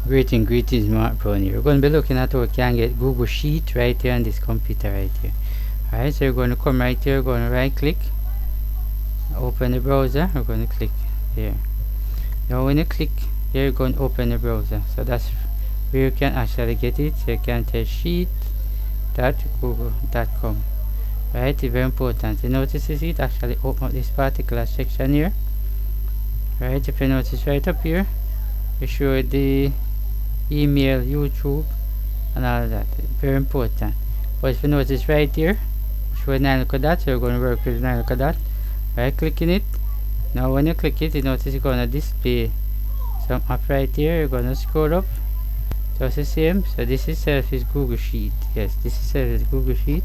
Greetings, Mark Brown here. We're going to be looking at how we can get Google Sheet right here on this computer right here. Alright, so we're going to come right here, we're going to right click, open the browser, we're going to click here. Now when you click here, you're going to open the browser. So that's where you can actually get it. So you can tell sheet.google.com. Right, it's very important. You notice it actually open up this particular section here. Right, if you notice right up here, you show the email, YouTube, and all of that. Very important. But if you notice right here, show 9 look at that, so you're going to work with 9 look at that. Right clicking it. Now when you click it, you notice it's going to display some up right here. You're going to scroll up. Just the same. So this itself is Google Sheet. Yes, this itself is Google Sheet.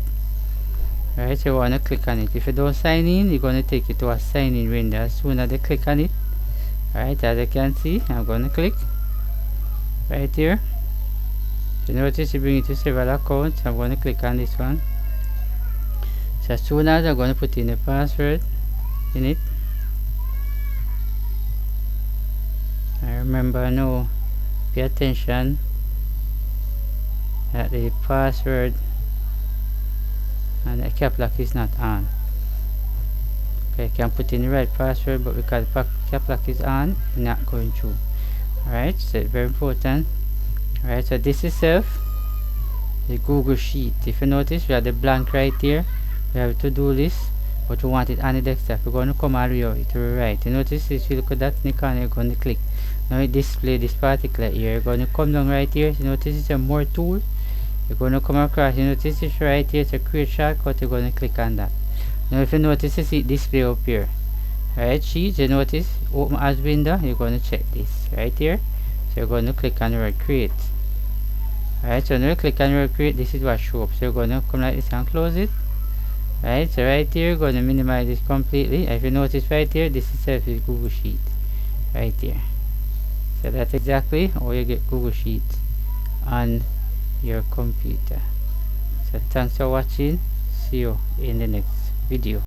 Right, so you want to click on it. If you don't sign in, you're going to take it to a sign in window. As soon as you click on it, right, as you can see, I'm going to click right here. So notice you bring it to several accounts. I'm going to click on this one. So as soon as I'm going to put in the password in it, I remember now, pay attention that the password and the cap lock is not on. Okay, I can put in the right password, but because the cap lock is on, it's not going through. Alright, so it's very important. Alright, so this itself the Google Sheet. If you notice, we have the blank right here. We have a to-do list, but we want it on the desktop. We're going to come all the way to the right. You notice, if you look at that in the corner, you're going to click. Now it display this particular here. You're going to come down right here. You notice it's a more tool. You're going to come across. You notice it's right here. It's a create shortcut. You're going to click on that. Now if you notice, you see display up here. Right, sheet, you notice open as window, you're going to check this right here. So you're going to click on the word create. Alright, so when you click on the word create, this is what shows up. So you're going to come like this and close it. Right, so right here, you're going to minimize this completely. If you notice right here, this itself is Google Sheet. Right here. So that's exactly how you get Google Sheet on your computer. So thanks for watching. See you in the next video.